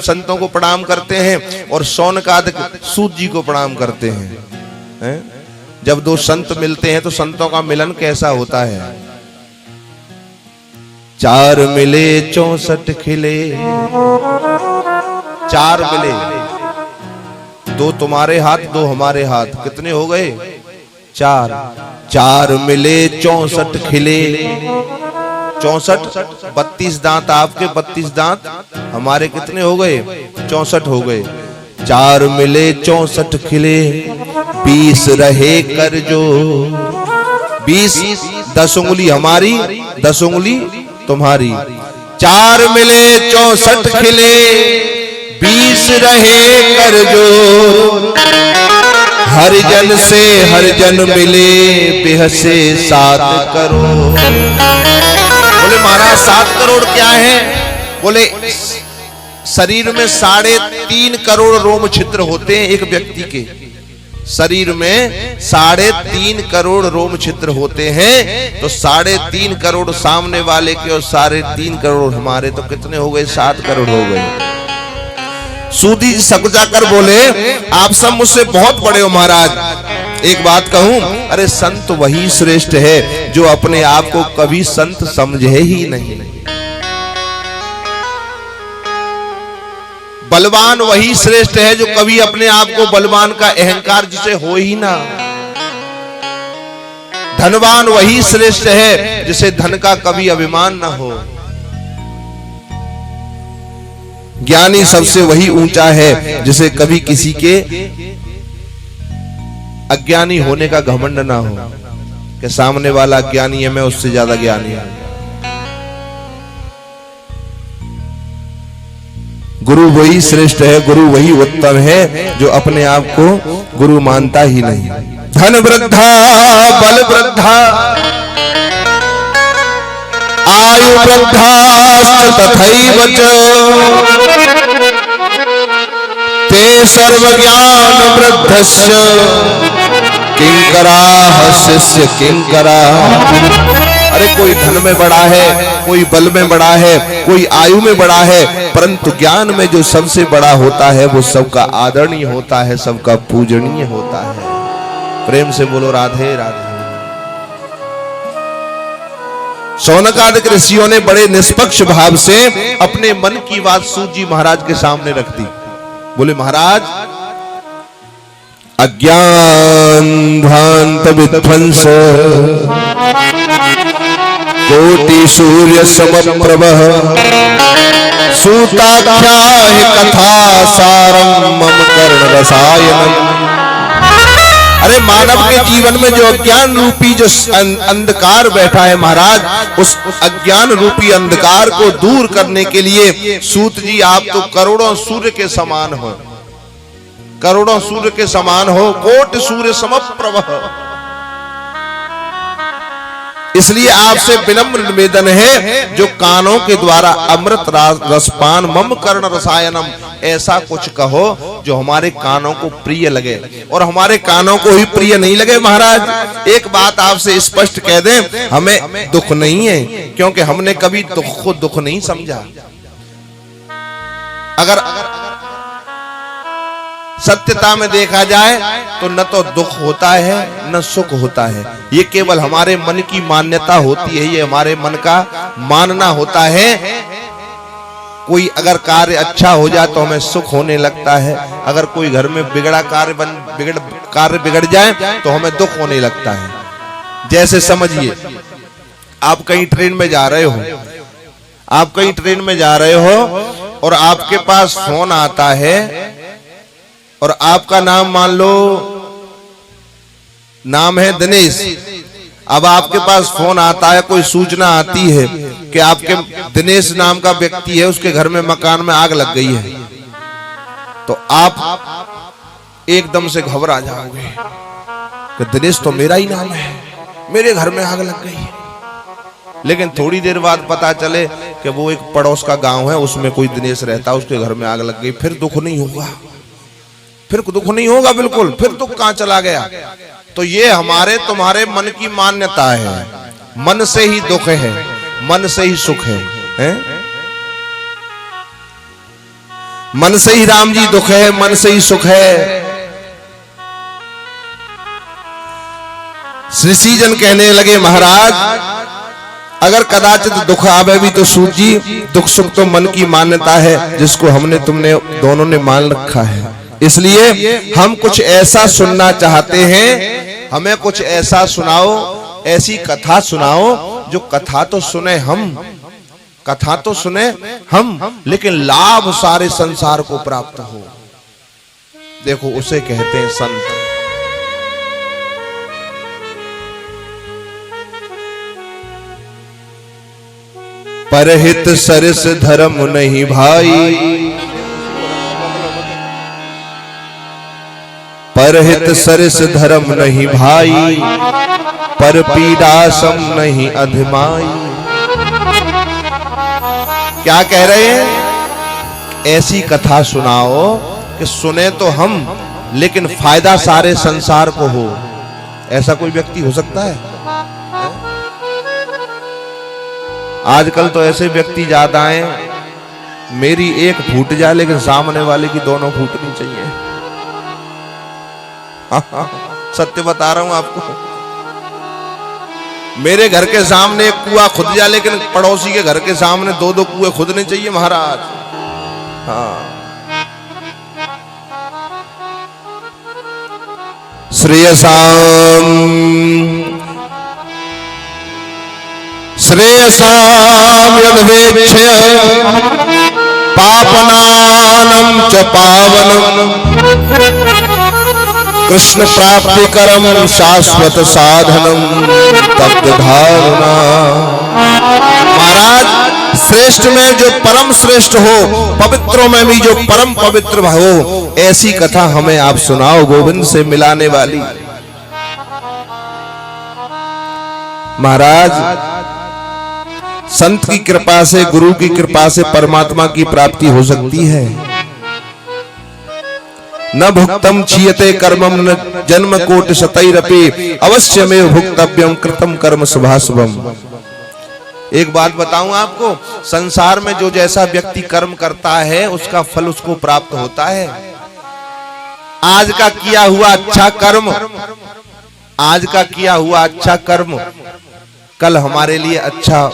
संतों को प्रणाम करते हैं और शौनकादिक सूत जी को प्रणाम करते हैं। जब दो संत मिलते हैं तो संतों का मिलन कैसा होता है? 4 मिले 64 खिले, 4 मिले, 2 तुम्हारे हाथ 2 हमारे हाथ, कितने हो गए? 4। 4 मिले 64 खिले, 64, 32 दांत आपके 32 दांत हमारे, कितने हो गए? 64 हो गए। 4 मिले 64 खिले, 20 रहे कर जो, 20, 10 उंगली हमारी 10 उंगली तुम्हारी। 4 मिले 64 खिले, 20 रहे कर जो, हर जन से हर जन मिले, बेहसे 7 करोड़। बोले महाराज 7 करोड़ क्या है? बोले शरीर में 3.5 करोड़ रोम छिद्र होते हैं एक व्यक्ति के शरीर में, 3.5 करोड़ रोम छिद्र होते हैं। तो 3.5 करोड़ सामने वाले के और 3.5 करोड़ हमारे, तो कितने हो गए? 7 करोड़ हो गए। सूदी जी सकुचा कर बोले आप सब मुझसे बहुत बड़े हो महाराज, एक बात कहूं, अरे संत वही श्रेष्ठ है जो अपने आप को कभी संत समझे ही नहीं। बलवान वही श्रेष्ठ है जो कभी अपने आप को बलवान का अहंकार जिसे हो ही ना। धनवान वही श्रेष्ठ है जिसे धन का कभी अभिमान ना हो। ज्ञानी सबसे वही ऊंचा है जिसे कभी किसी के अज्ञानी होने का घमंड ना हो कि सामने वाला ज्ञानी है, मैं उससे ज्यादा ज्ञानी हूं। गुरु वही श्रेष्ठ है, गुरु वही उत्तम है जो अपने आप को गुरु मानता ही नहीं। धन वृद्धा बल वृद्धा आयु वृद्धाश्च तथैव च, ते सर्व ज्ञान वृद्धस्य किंकराः शिष्य किंकरा। अरे कोई धन में बड़ा है, कोई बल में बड़ा है, कोई आयु में बड़ा है, परंतु ज्ञान में जो सबसे बड़ा होता है वो सबका आदरणीय होता है, सबका पूजनीय होता है। प्रेम से बोलो राधे राधे। शौनकादिक ऋषियों ने बड़े निष्पक्ष भाव से अपने मन की बात सूत जी महाराज के सामने रख दी। बोले महाराज, अज्ञान भ्रांत विध्वंस कोटि सूर्य समप्रभ, सूताख्याहि कथा सारम मम कर्ण रसायनम। अरे मानव के जीवन में जो अज्ञान रूपी जो अंधकार बैठा है महाराज, उस अज्ञान रूपी अंधकार को दूर करने के लिए सूत जी आप तो करोड़ों सूर्य के समान हो, करोड़ों सूर्य के समान हो, कोटि सूर्य समप्रभ। इसलिए आपसे विनम्र निवेदन है जो कानों के द्वारा अमृत रसपान मम कर्ण रसायनम, ऐसा कुछ कहो जो हमारे कानों को प्रिय लगे और हमारे कानों को ही प्रिय नहीं लगे। महाराज एक बात आपसे स्पष्ट कह दें, हमें दुख नहीं है क्योंकि हमने कभी दुख को दुख नहीं समझा। अगर सत्यता में देखा जाए तो न तो दुख होता है न सुख होता है, ये केवल हमारे मन की मान्यता होती है, ये हमारे मन का मानना होता है। कोई अगर कार्य अच्छा हो जाए तो हमें सुख होने लगता है, अगर कोई घर में बिगड़ा कार्य बिगड़ जाए तो हमें दुख होने लगता है। जैसे समझिए आप कहीं ट्रेन में जा रहे हो, आप कहीं ट्रेन में जा रहे हो और आपके पास फोन आता है और आपका नाम मान लो नाम है दिनेश। अब आपके पास फोन आता है, कोई सूचना आती है कि आपके दिनेश नाम का व्यक्ति है, उसके घर में मकान में आग लग गई है, तो आप एकदम से घबरा जाओगे कि दिनेश तो मेरा ही नाम है, मेरे घर में आग लग गई है। लेकिन थोड़ी देर बाद पता चले कि वो एक पड़ोस का गांव है, उसमें कोई दिनेश रहता, उसके घर में आग लग गई, फिर दुख नहीं होगा, फिर दुख नहीं होगा बिल्कुल, फिर दुख कहां चला गया। तो ये हमारे तुम्हारे मन की मान्यता है, मन से ही दुख है, मन से ही सुख है? मन से ही राम जी दुख है, मन से ही सुख है। ऋषि जन कहने लगे महाराज अगर कदाचित दुख आवे भी तो सूत जी, दुख सुख तो मन की मान्यता है जिसको हमने तुमने दोनों ने मान रखा है। इसलिए हम कुछ ऐसा सुनना चाहते हैं, हमें कुछ ऐसा सुनाओ, ऐसी कथा सुनाओ जो कथा तो सुने हम, कथा तो सुने हम, लेकिन लाभ सारे संसार को प्राप्त हो। देखो उसे कहते हैं संत। परहित सरिस धर्म नहीं भाई, परहित सरिस धर्म नहीं भाई, पर पीड़ा सम नहीं अधमाई। क्या कह रहे हैं? ऐसी कथा सुनाओ कि सुने तो हम लेकिन फायदा सारे संसार को हो। ऐसा कोई व्यक्ति हो सकता है? आजकल तो ऐसे व्यक्ति ज्यादा हैं, मेरी एक फूट जाए लेकिन सामने वाले की दोनों फूटनी चाहिए। सत्य बता रहा हूं आपको, मेरे घर के सामने एक कुआं खुद जाए लेकिन पड़ोसी के घर के सामने दो दो कुएं खुदने चाहिए महाराज। हाँ, श्रेयसाम श्रेयसाम यद्वेक्ष्य पापनानं च पावनम् कृष्ण प्राप्ति करम शाश्वत साधनम तप्त धारणा। महाराज श्रेष्ठ में जो परम श्रेष्ठ हो, पवित्रों में भी जो परम पवित्र हो, ऐसी कथा हमें आप सुनाओ गोविंद से मिलाने वाली। महाराज संत की कृपा से, गुरु की कृपा से परमात्मा की प्राप्ति हो सकती है। न भुक्तम क्षीयते कर्मम न जन्म कोटि शतैरपि अवश्यमेव भुक्तव्यम कृतम कर्म शुभाशुभम। एक बात बताऊं आपको, संसार में जो जैसा व्यक्ति कर्म करता है उसका फल उसको प्राप्त होता है। आज का किया हुआ अच्छा कर्म, आज का किया हुआ अच्छा कर्म कल हमारे लिए अच्छा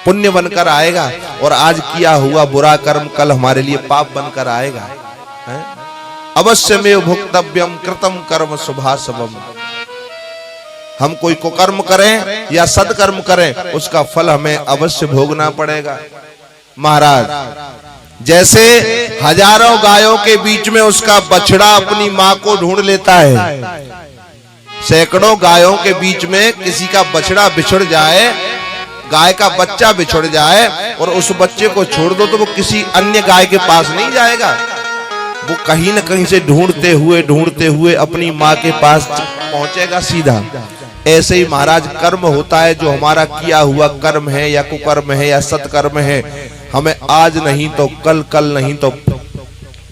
पुण्य बनकर आएगा, और आज किया हुआ बुरा कर्म कल हमारे लिए पाप बनकर आएगा। अवश्यमेव भुक्तव्यम कृतम कर्म शुभाशुभम। हम कोई कुकर्म करें या सदकर्म करें, उसका फल हमें अवश्य भोगना पड़ेगा। महाराज जैसे हजारों गायों के बीच में उसका बछड़ा अपनी माँ को ढूंढ लेता है, सैकड़ों गायों के बीच में किसी का बछड़ा बिछड़ जाए, गाय का बच्चा बिछड़ जाए और उस बच्चे को छोड़ दो तो वो किसी अन्य गाय के पास नहीं जाएगा, वो कहीं न कहीं से ढूंढते हुए अपनी माँ के पास पहुंचेगा सीधा। ऐसे ही महाराज कर्म होता है, जो हमारा किया हुआ कर्म है या कुकर्म है या सत्कर्म है, हमें आज नहीं तो कल, कल नहीं तो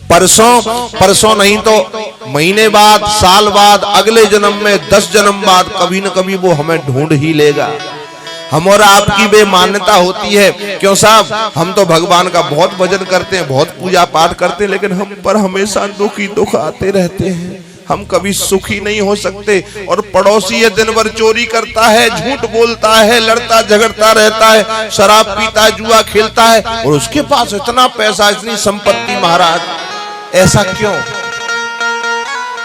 परसों, परसों नहीं तो महीने बाद, साल बाद, अगले जन्म में 10 जन्म बाद कभी न कभी वो हमें ढूंढ ही लेगा। हम और आपकी बेमान्यता होती है, क्यों साहब? हम तो भगवान का बहुत भजन करते हैं, बहुत पूजा पाठ करते हैं, लेकिन हम पर हमेशा दुख ही दुख आते रहते हैं। हम कभी सुखी नहीं हो सकते। और पड़ोसी ये दिन भर चोरी करता है, झूठ बोलता है, लड़ता झगड़ता रहता है, शराब पीता है, जुआ खेलता है, और उसके पास इतना पैसा, इतनी संपत्ति। महाराज ऐसा क्यों?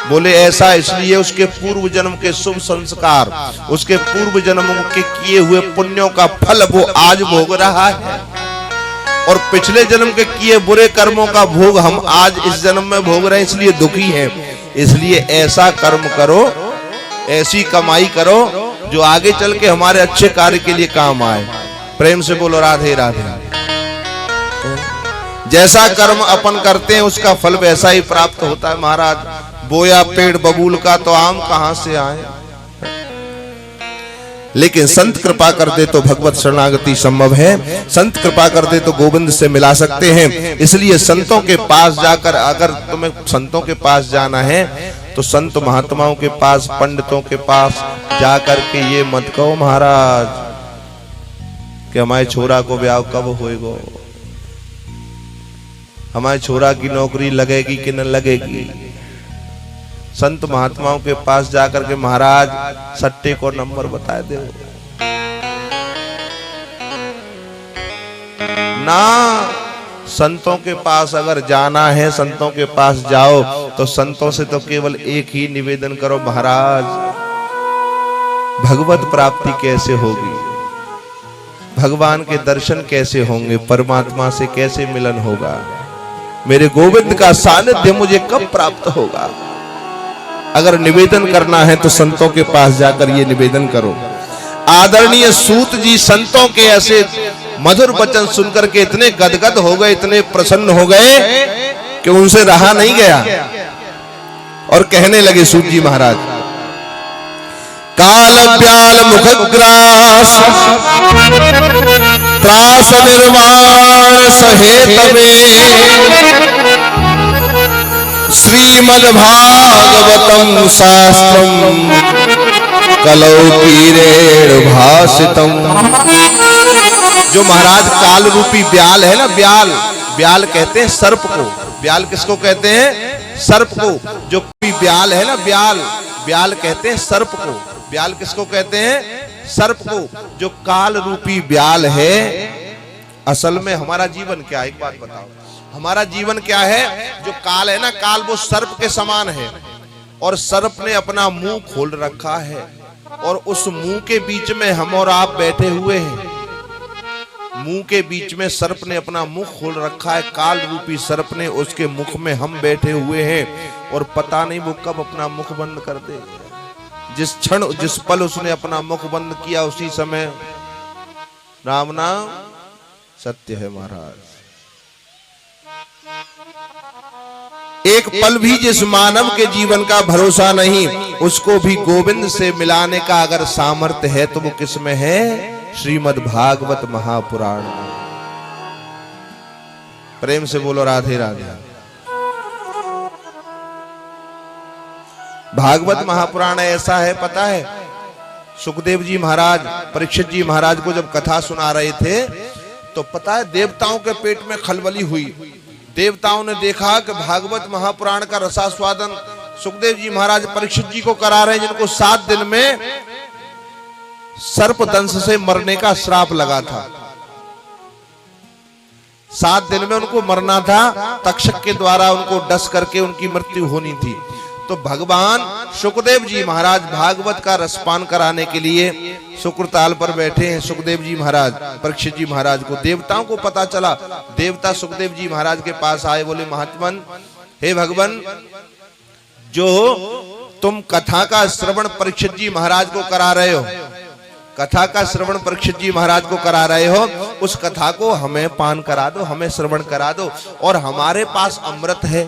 बोले ऐसा इसलिए उसके पूर्व जन्म के शुभ संस्कार, उसके पूर्व जन्म के किए हुए पुण्यों का फल वो आज भोग रहा है, और पिछले जन्म के किए बुरे कर्मों का भोग हम आज इस जन्म में भोग रहे हैं, इसलिए दुखी हैं। इसलिए ऐसा कर्म करो, ऐसी कमाई करो जो आगे चल के हमारे अच्छे कार्य के लिए काम आए। प्रेम से बोलो राधे राधे। जैसा कर्म अपन करते हैं उसका फल वैसा ही प्राप्त होता है। महाराज बोया पेड़ बबूल का तो आम कहां से आए? लेकिन संत कृपा कर दे तो भगवत शरणागति संभव है, संत कृपा कर दे तो गोविंद से मिला सकते हैं। इसलिए संतों के पास जाकर, अगर तुम्हें संतों के पास जाना है तो संत महात्माओं के पास, पंडितों के पास जाकर के ये मत कहो महाराज कि हमारे छोरा को ब्याह कब होएगा, हमारे छोरा की नौकरी लगेगी कि न लगेगी। संत महात्माओं के पास जाकर के महाराज सट्टे को नंबर बता दो ना। संतों के पास अगर जाना है, संतों के पास जाओ तो संतों से तो केवल एक ही निवेदन करो, महाराज भगवत प्राप्ति कैसे होगी, भगवान के दर्शन कैसे होंगे, परमात्मा से कैसे मिलन होगा, मेरे गोविंद का सानिध्य मुझे कब प्राप्त होगा। अगर निवेदन करना है तो संतों के पास जाकर ये निवेदन करो। आदरणीय सूत जी संतों के ऐसे मधुर वचन सुनकर के इतने गदगद हो गए, इतने प्रसन्न हो गए कि उनसे रहा नहीं गया और कहने लगे सूत जी महाराज, काल ब्याल मुखग्रास त्रास निर्वाण सहेत में श्रीमद् भागवतम शास्त्रम कलौ कीरेण भासितम। जो महाराज काल रूपी ब्याल है ना, ब्याल कहते हैं सर्प को। ब्याल किसको कहते हैं? सर्प को। जो ब्याल है ना, ब्याल कहते हैं सर्प को। ब्याल किसको कहते हैं? सर्प को। जो काल रूपी ब्याल है, असल में हमारा जीवन क्या है, एक बात बताओ, हमारा जीवन क्या है? जो काल है ना, काल वो सर्प के समान है और सर्प ने अपना मुंह खोल रखा है और उस मुंह के बीच में हम और आप बैठे हुए हैं। मुंह के बीच में सर्प ने अपना मुख खोल रखा है, काल रूपी सर्प ने, उसके मुख में हम बैठे हुए हैं और पता नहीं वो कब अपना मुख बंद कर दे। जिस क्षण जिस पल उसने अपना मुख बंद किया उसी समय राम नाम सत्य है महाराज। एक पल भी जिस मानव के जीवन का भरोसा नहीं, उसको भी गोविंद से मिलाने का अगर सामर्थ्य है तो वो किस में है? श्रीमद् भागवत महापुराण। प्रेम से बोलो राधे राधे। भागवत महापुराण ऐसा है, पता है, सुखदेव जी महाराज परीक्षित जी महाराज को जब कथा सुना रहे थे तो पता है देवताओं के पेट में खलबली हुई। देवताओं ने देखा कि भागवत महापुराण का रसास्वादन सुखदेव जी महाराज परीक्षित जी को करा रहे हैं, जिनको 7 दिन में सर्प दंश से मरने का श्राप लगा था। 7 दिन में उनको मरना था, तक्षक के द्वारा उनको डस करके उनकी मृत्यु होनी थी। तो भगवान सुखदेव जी महाराज भागवत का रसपान कराने के लिए शुक्रताल पर बैठे हैं। सुखदेव जी महाराज परीक्षित जी महाराज को, देवताओं को पता चला, देवता सुखदेव जी महाराज के पास आए, बोले महात्मन, हे भगवान, जो तुम कथा का श्रवण परीक्षित जी महाराज को करा रहे हो, कथा का श्रवण परीक्षित जी महाराज को करा रहे हो, उस कथा को हमें पान करा दो, हमें श्रवण करा दो। और हमारे पास अमृत है,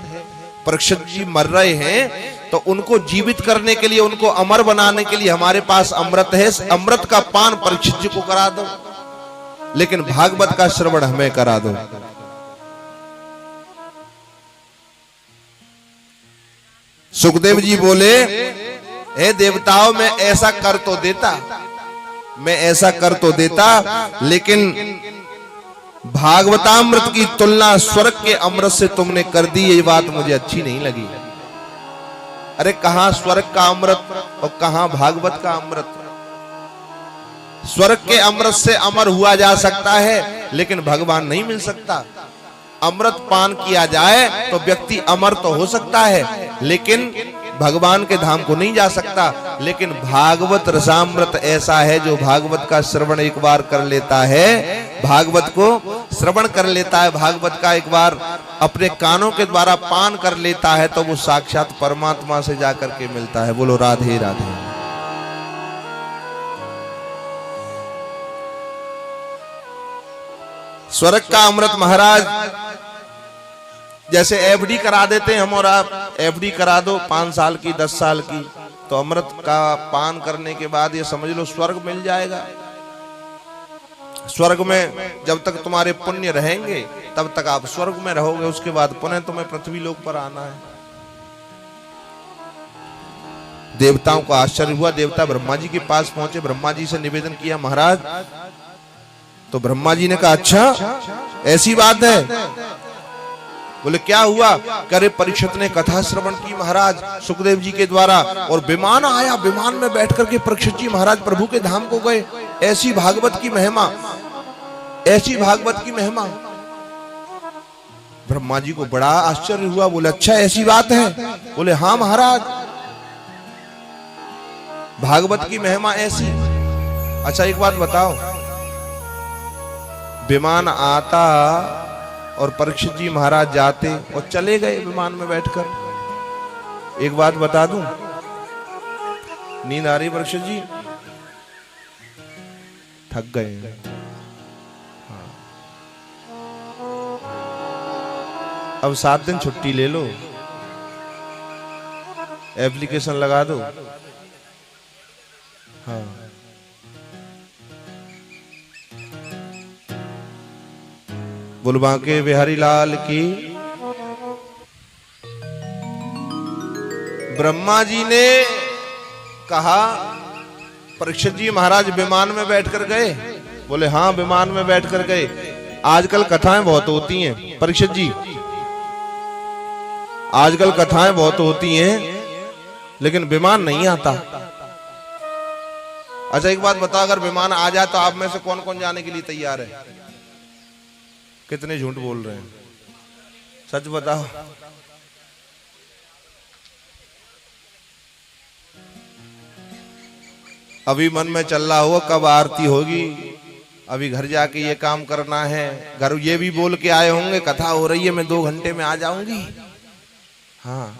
परीक्षित जी मर रहे हैं तो उनको जीवित करने के लिए, उनको अमर बनाने के लिए हमारे पास अमृत है, अमृत का पान परीक्षित जी को करा दो, लेकिन भागवत का श्रवण हमें करा दो। सुखदेव जी बोले, हे देवताओं, मैं ऐसा कर तो देता, मैं ऐसा कर तो देता, लेकिन भागवतामृत की तुलना स्वर्ग के अमृत से तुमने कर दी, ये बात मुझे अच्छी नहीं लगी। अरे कहां स्वर्ग का अमृत और कहां भागवत का अमृत। स्वर्ग के अमृत से अमर हुआ जा सकता है, लेकिन भगवान नहीं मिल सकता। अमृत पान किया जाए तो व्यक्ति अमर तो हो सकता है, लेकिन भगवान के धाम को नहीं जा सकता। लेकिन भागवत रसामृत ऐसा है, जो भागवत का श्रवण एक बार कर लेता है, भागवत को श्रवण कर लेता है, भागवत का एक बार अपने कानों के द्वारा पान कर लेता है, तो वो साक्षात परमात्मा से जाकर के मिलता है। बोलो राधे राधे। स्वर्ग का अमृत महाराज जैसे एफडी करा देते हैं हम और आप, एफडी करा दो 5 साल की 10 साल की, तो अमृत का पान करने के बाद ये समझ लो स्वर्ग मिल जाएगा। स्वर्ग में जब तक तुम्हारे पुण्य रहेंगे तब तक आप स्वर्ग में रहोगे, उसके बाद पुनः तुम्हें पृथ्वी लोक पर आना है। देवताओं को आश्चर्य हुआ, देवता ब्रह्मा जी के पास पहुंचे, ब्रह्मा जी से निवेदन किया, महाराज। तो ब्रह्मा जी ने कहा, अच्छा ऐसी बात है, बोले क्या हुआ? करे परीक्षित ने कथा श्रवण की महाराज सुखदेव जी के द्वारा, और विमान आया, विमान में बैठ करके परीक्षित जी महाराज प्रभु के धाम को गए। ऐसी भागवत की महिमा, ऐसी भागवत की महिमा। ब्रह्मा जी को बड़ा आश्चर्य हुआ। बोले अच्छा ऐसी बात है? बोले हाँ महाराज, भागवत की महिमा ऐसी। अच्छा एक बात बताओ, विमान आता और परीक्षित जी महाराज जाते और चले गए विमान में बैठकर। एक बात बता दूं, नींद आ रही परीक्षित जी? थक गए। हाँ। अब 7 दिन छुट्टी ले लो, एप्लीकेशन लगा दो। हाँ। बुलबा के बिहारी लाल की। ब्रह्मा जी ने कहा परीक्षित जी महाराज विमान में बैठकर गए? बोले हाँ विमान में बैठकर गए। आजकल कथाएं बहुत होती हैं परीक्षित जी, आजकल कथाएं बहुत होती हैं, लेकिन विमान नहीं आता। अच्छा एक बात बता, अगर विमान आ जाए तो आप में से कौन कौन जाने के लिए तैयार है? कितने झूठ बोल रहे हैं? सच बताओ। अभी मन में चल रहा हो कब आरती होगी, अभी घर जाके ये काम करना है, घर ये भी बोल के आए होंगे कथा हो रही है मैं 2 घंटे में आ जाऊंगी। हाँ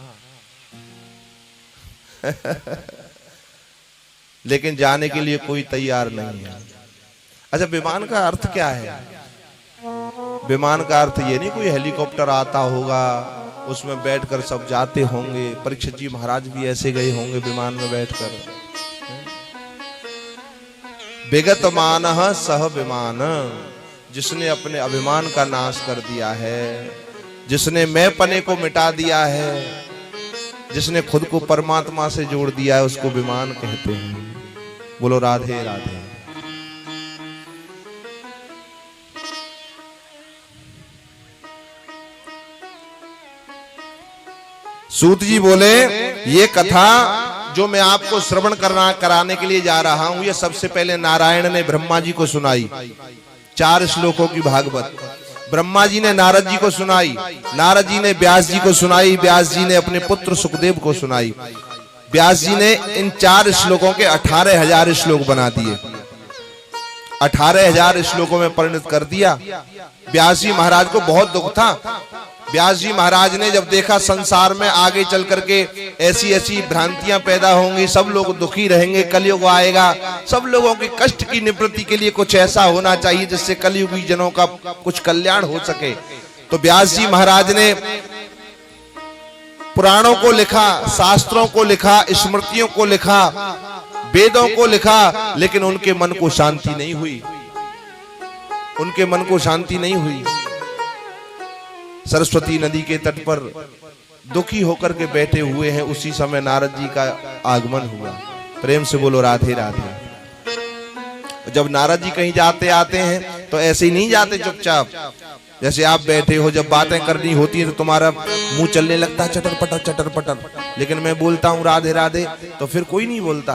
लेकिन जाने के लिए कोई तैयार नहीं है। अच्छा विमान का अर्थ क्या है? विमान का अर्थ ये नहीं कोई हेलीकॉप्टर आता होगा उसमें बैठकर सब जाते होंगे। परीक्षित जी महाराज भी ऐसे गए होंगे विमान में बैठकर। विगत मानः सह विमान, जिसने अपने अभिमान का नाश कर दिया है, जिसने मैं पने को मिटा दिया है, जिसने खुद को परमात्मा से जोड़ दिया है, उसको विमान कहते हैं। बोलो राधे राधे। सूत जी बोले ये कथा जो मैं आपको श्रवण कराने के लिए जा रहा हूं, ये सबसे पहले नारायण ने ब्रह्मा जी को सुनाई। 4 श्लोकों की भागवत ब्रह्मा जी ने नारद जी को सुनाई, नारद जी ने व्यास जी को सुनाई, व्यास जी ने अपने पुत्र सुखदेव को सुनाई। व्यास जी ने इन 4 श्लोकों के 18,000 श्लोक बना दिए, 18,000 श्लोकों में परिणत कर दिया। व्यास जी महाराज को बहुत दुख था। व्यास जी महाराज ने जब देखा संसार में आगे चल करके ऐसी ऐसी भ्रांतियां पैदा होंगी, सब लोग दुखी रहेंगे, कलयुग आएगा, सब लोगों के कष्ट की निवृत्ति के लिए कुछ ऐसा होना चाहिए जिससे कलयुगी जनों का कुछ कल्याण हो सके। तो व्यास जी महाराज ने पुराणों को लिखा, शास्त्रों को लिखा, स्मृतियों को लिखा, वेदों को लिखा, लेकिन उनके मन को शांति नहीं हुई, उनके मन को शांति नहीं हुई। सरस्वती नदी के तट पर दुखी होकर के बैठे हुए हैं, उसी समय नारद जी का आगमन हुआ। प्रेम से बोलो राधे राधे। जब नारद जी कहीं जाते आते हैं तो ऐसे ही नहीं जाते चुपचाप, जैसे आप बैठे हो, जब बातें करनी होती है तो तुम्हारा मुंह चलने लगता है चटर पटर, लेकिन मैं बोलता हूं राधे राधे तो फिर कोई नहीं बोलता।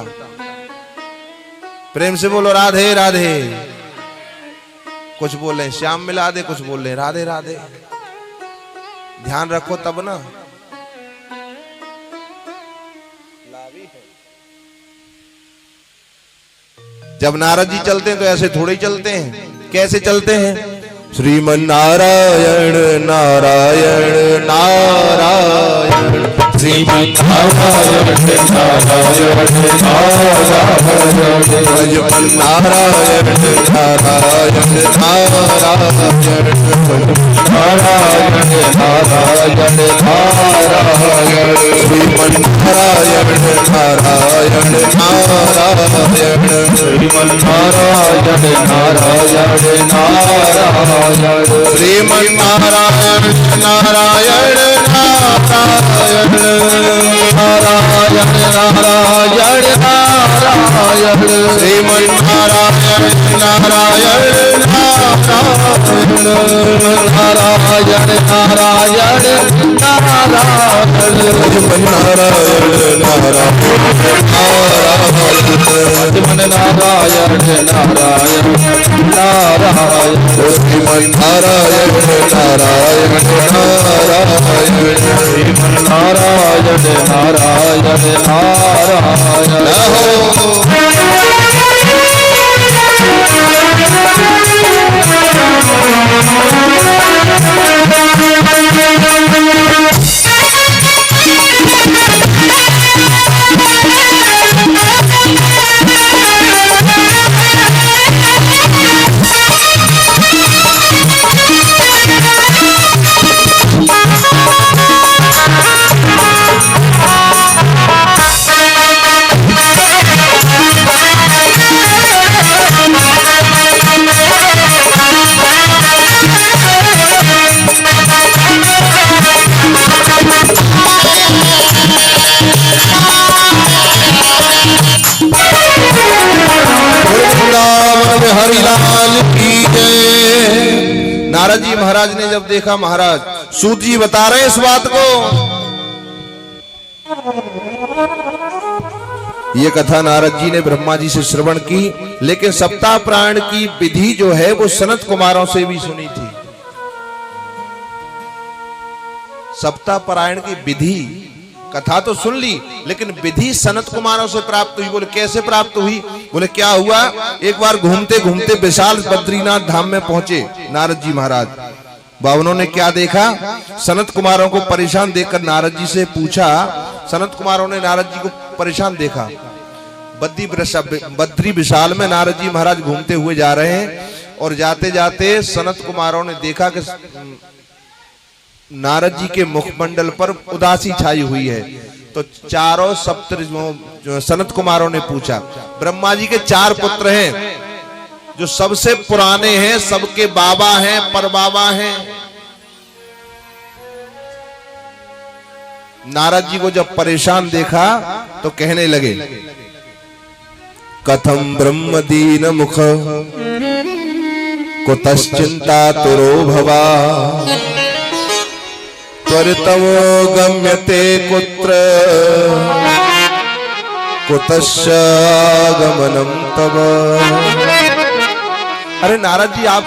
प्रेम से बोलो राधे राधे। कुछ बोल रहे श्याम मिला दे, कुछ बोल रहे राधे राधे। ध्यान रखो तब ना। जब नारद जी चलते हैं तो ऐसे थोड़े ही चलते हैं, कैसे चलते हैं? श्रीमन नारायण नारायण नारायण, श्रीमन नारायण नारायण नारायण, नारायण नारायण नारायण नारायण नारायण, श्रीमन नारायण नारायण नारायण, श्रीमन नारायण नारायण नारायण, श्रीमन नारायण नारायण नारायण, नारायण नारायण नारायण, श्रीमन नारायण नारायण नारायण, नारायण नारायण नारायण मन नारायण मन नारायण नारायण नारायण मन नारायण नारायण नारायण मन नारायण नारायण नारद जी महाराज ने जब देखा, महाराज सूत जी बता रहे इस बात को, ये कथा नारद जी ने ब्रह्मा जी से श्रवण की, लेकिन सप्ताह प्राण की विधि जो है वो सनत कुमारों से भी सुनी थी। सप्ताह पारायण की विधि कथा तो सुन ली, लेकिन विधि सनत कुमारों से प्राप्त हुई। बोले कैसे प्राप्त हुई? बोले क्या हुआ, एक बार घूमते घूमते विशाल बद्रीनाथ धाम में पहुंचे नारद जी महाराज। बावनों ने क्या देखा, सनत कुमारों को परेशान देखकर नारद जी से पूछा। सनत कुमारों ने नारद जी को परेशान देखा। बद्री विशाल में नारद जी महाराज घूमते हुए जा रहे हैं, और जाते जाते सनत कुमारों ने देखा कि नारद जी के मुखमंडल पर उदासी छाई हुई है। तो चारों सप्त जो सनत कुमारों ने पूछा, ब्रह्मा जी के 4 पुत्र हैं जो सबसे पुराने हैं, सबके बाबा हैं, परबाबा हैं। नारद जी को जब परेशान देखा तो कहने लगे, कथम ब्रह्म दीन मुख कुतश्चिंता तुरो भवा त्वरितमो गम्यते कुत्र कुतश्च गमनम तव। अरे नारद जी, आप